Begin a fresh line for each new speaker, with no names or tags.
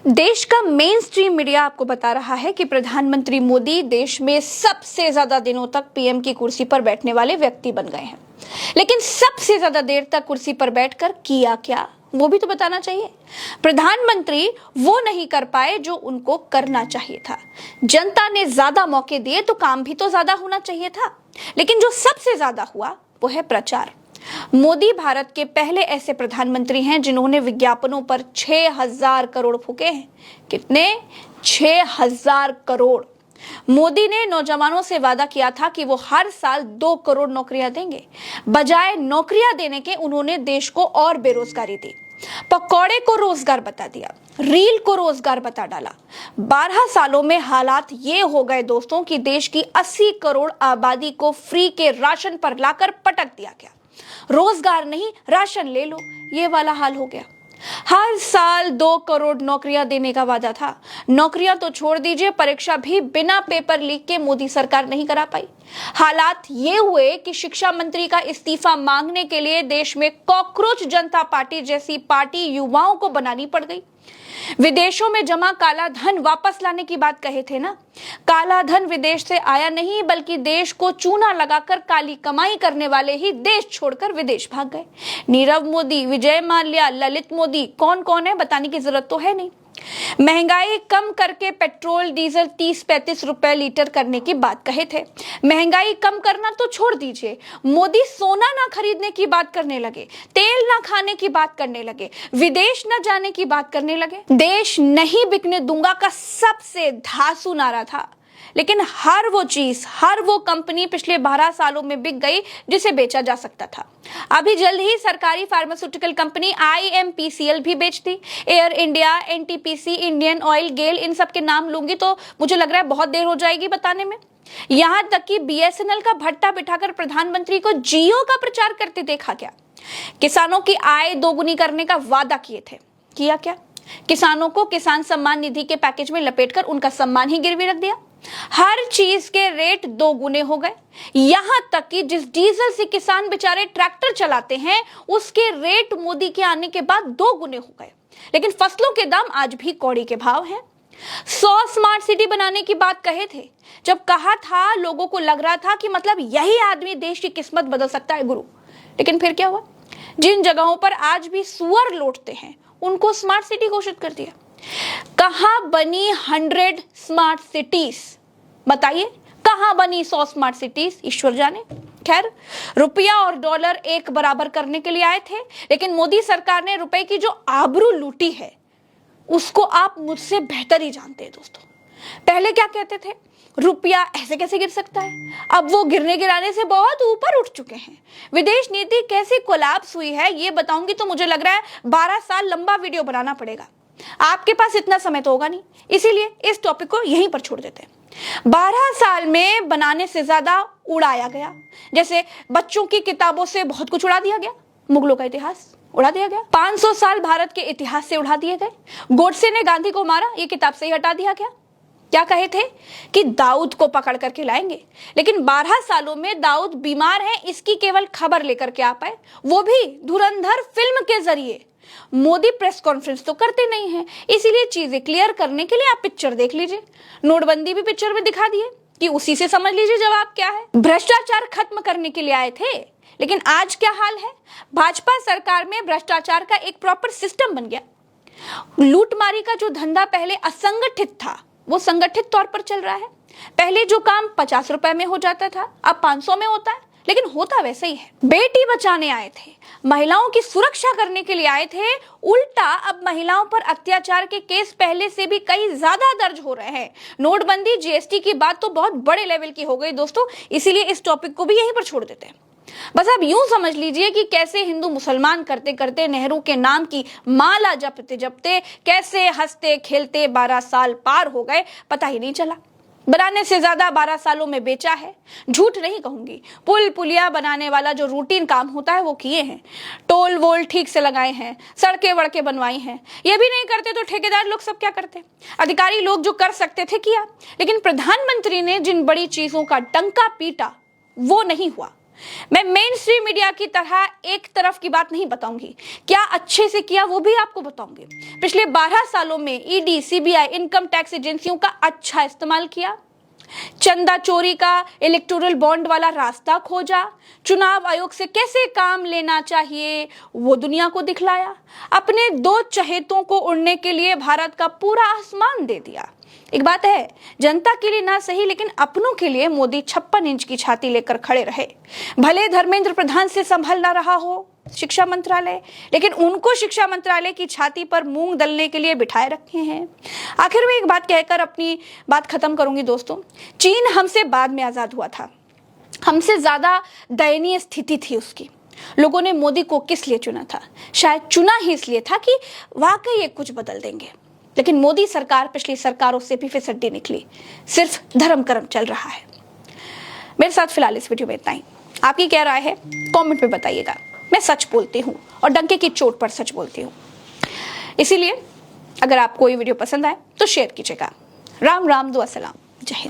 देश का main stream media आपको बता रहा है कि प्रधानमंत्री मोदी देश में सबसे ज्यादा दिनों तक पीएम की कुर्सी पर बैठने वाले व्यक्ति बन गए हैं। लेकिन सबसे ज्यादा देर तक कुर्सी पर बैठकर किया क्या, वो भी तो बताना चाहिए। प्रधानमंत्री वो नहीं कर पाए जो उनको करना चाहिए था। जनता ने ज्यादा मौके दिए तो काम भी तो ज्यादा होना चाहिए था। लेकिन जो सबसे ज्यादा हुआ वो है प्रचार। मोदी भारत के पहले ऐसे प्रधानमंत्री हैं जिन्होंने विज्ञापनों पर 6,000 करोड़ फूके हैं। कितने? 6,000 करोड़। मोदी ने नौजवानों से वादा किया था कि वो हर साल 2 करोड़ नौकरियां देंगे। बजाय नौकरियां देने के उन्होंने देश को और बेरोजगारी दी। पकौड़े को रोजगार बता दिया, रील को रोजगार बता डाला। 12 सालों में हालात ये हो गए दोस्तों कि देश की 80 करोड़ आबादी को फ्री के राशन पर लाकर पटक दिया गया। रोजगार नहीं, राशन ले लो, ये वाला हाल हो गया। हर साल 2 करोड़ नौकरियां देने का वादा था। नौकरियां तो छोड़ दीजिए, परीक्षा भी बिना पेपर लीक के मोदी सरकार नहीं करा पाई। हालात ये हुए कि शिक्षा मंत्री का इस्तीफा मांगने के लिए देश में कॉकरोच जनता पार्टी जैसी पार्टी युवाओं को बनानी पड़ गई। विदेशों में जमा काला धन वापस लाने की बात कहे थे ना। काला धन विदेश से आया नहीं, बल्कि देश को चूना लगाकर काली कमाई करने वाले ही देश छोड़कर विदेश भाग गए। नीरव मोदी, विजय माल्या, ललित मोदी, कौन कौन है बताने की जरूरत तो है नहीं। महंगाई कम करके पेट्रोल डीजल 30-35 रुपए लीटर करने की बात कहे थे। महंगाई कम करना तो छोड़ दीजिए, मोदी सोना ना खरीदने की बात करने लगे, तेल ना खाने की बात करने लगे, विदेश न जाने की बात करने लगे। देश नहीं बिकने दूंगा का सबसे धांसू नारा था। लेकिन हर वो चीज, हर वो कंपनी पिछले 12 सालों में बिक गई जिसे बेचा जा सकता था। अभी जल्द ही सरकारी फार्मास्यूटिकल कंपनी IMPCL भी बेच दी। Air India, NTPC, Indian Oil, GAIL, इन सब के नाम लूंगी तो मुझे लग रहा है बहुत देर हो जाएगी बताने में। यहां तक कि BSNL का भट्टा बिठाकर प्रधानमंत्री को जियो का प्रचार करते देखा गया। किसानों की आय दोगुनी करने का वादा किए थे, किया क्या? किसानों को किसान सम्मान निधि के पैकेज में लपेटकर उनका सम्मान ही गिरवी रख दिया। हर चीज के रेट 2 गुने हो गए। यहां तक कि जिस डीजल से किसान बेचारे ट्रैक्टर चलाते हैं उसके रेट मोदी के आने के बाद 2 गुने हो गए। लेकिन फसलों के दाम आज भी कौड़ी के भाव हैं। 100 स्मार्ट सिटी बनाने की बात कहे थे। जब कहा था लोगों को लग रहा था कि मतलब यही आदमी देश की किस्मत बदल सकता है गुरु। लेकिन फिर क्या हुआ? जिन जगहों पर आज भी सुअर लौटते हैं उनको स्मार्ट सिटी घोषित कर दिया। कहां बनी 100 स्मार्ट सिटीज? बताइए, कहां बनी 100 स्मार्ट सिटीज? ईश्वर जाने। खैर, रुपया और डॉलर एक बराबर करने के लिए आए थे, लेकिन मोदी सरकार ने रुपए की जो आबरू लूटी है उसको आप मुझसे बेहतर ही जानते हैं दोस्तों। पहले क्या कहते थे? रुपया ऐसे कैसे गिर सकता है? अब वो गिरने गिराने से बहुत ऊपर उठ चुके हैं। विदेश नीति कैसे कोलैप्स हुई है ये बताऊंगी तो मुझे लग रहा है 12 साल लंबा वीडियो बनाना पड़ेगा। आपके पास इतना समय तो होगा नहीं, इसीलिए इस टॉपिक को यहीं पर छोड़ देते हैं। 12 साल में बनाने से ज्यादा उड़ाया गया। जैसे बच्चों की किताबों से बहुत कुछ उड़ा दिया गया। मुगलों का इतिहास उड़ा दिया गया। 500 साल भारत के इतिहास से उड़ा दिए गए। गोडसे ने गांधी को मारा, ये किताब से ही हटा दिया गया। क्या कहे थे कि दाऊद को पकड़ करके लाएंगे, लेकिन 12 सालों में दाऊद बीमार है इसकी केवल खबर लेकर के आ पाए, वो भी धुरंधर फिल्म के जरिए। मोदी प्रेस कॉन्फ्रेंस तो करते नहीं हैं, इसीलिए चीजें क्लियर करने के लिए आप पिक्चर देख लीजिए। नोटबंदी भी पिक्चर में दिखा दिए कि उसी से समझ लीजिए जवाब क्या है। भ्रष्टाचार खत्म करने के लिए आए थे, लेकिन आज क्या हाल है? भाजपा सरकार में भ्रष्टाचार का एक प्रॉपर सिस्टम बन गया। लूटमारी का जो धंधा पहले असंगठित था वो संगठित तौर पर चल रहा है। पहले जो काम 50 रुपए में हो जाता था अब 500 में होता है, लेकिन होता वैसे ही है। बेटी बचाने आए थे, महिलाओं की सुरक्षा करने के लिए आए थे, उल्टा अब महिलाओं पर अत्याचार के केस पहले से भी कई ज्यादा दर्ज हो रहे हैं। नोटबंदी, GST की बात तो बहुत बड़े लेवल की हो गई दोस्तों, इसीलिए इस टॉपिक को भी यहीं पर छोड़ देते हैं। बस आप यूं समझ लीजिए कि कैसे हिंदू मुसलमान करते करते नेहरू के नाम की माला जपते जपते कैसे हंसते खेलते 12 साल पार हो गए पता ही नहीं चला। बनाने से ज्यादा 12 सालों में बेचा है। झूठ नहीं कहूंगी, पुल पुलिया बनाने वाला जो रूटीन काम होता है वो किए हैं। टोल वोल ठीक से लगाए हैं, सड़कें वड़कें बनवाई हैं। ये भी नहीं करते तो ठेकेदार लोग सब क्या करते? अधिकारी लोग जो कर सकते थे किया। लेकिन प्रधानमंत्री ने जिन बड़ी चीजों का डंका पीटा वो नहीं हुआ। मैं मेन स्ट्रीम मीडिया की तरह एक तरफ की बात नहीं बताऊंगी, क्या अच्छे से किया वो भी आपको बताऊंगी। पिछले 12 सालों में ईडी, सीबीआई, इनकम टैक्स एजेंसियों का अच्छा इस्तेमाल किया, चंदा चोरी का इलेक्टोरल बॉन्ड वाला रास्ता खोजा, चुनाव आयोग से कैसे काम लेना चाहिए वो दुनिया को दिखलाया, अपने 2 चहेतों को उड़ने के लिए भारत का पूरा आसमान दे दिया। एक बात है, जनता के लिए ना सही लेकिन अपनों के लिए मोदी 56 इंच की छाती लेकर खड़े रहे। भले धर्मेंद्र प्रधान से संभल ना रहा हो शिक्षा मंत्रालय, लेकिन उनको शिक्षा मंत्रालय की छाती पर मूंग दलने के लिए बिठाए रखे हैं। आखिर में एक बात कहकर अपनी बात खत्म करूंगी दोस्तों, चीन हमसे बाद में आजाद हुआ था, हमसे ज्यादा दयनीय स्थिति थी उसकी। लोगों ने मोदी को किस लिए चुना था? शायद चुना ही इसलिए था कि वाकई ये कुछ बदल देंगे, लेकिन मोदी सरकार पिछली सरकारों से भी फिसड्डी निकली, सिर्फ धर्म कर्म चल रहा है। मेरे साथ फिलहाल इस वीडियो में इतना ही। आपकी क्या राय है कमेंट में बताइएगा। मैं सच बोलती हूँ और डंके की चोट पर सच बोलती हूँ, इसीलिए अगर आपको ये वीडियो पसंद आए तो शेयर कीजिएगा। राम राम, दुआ सलाम, जय हिंद।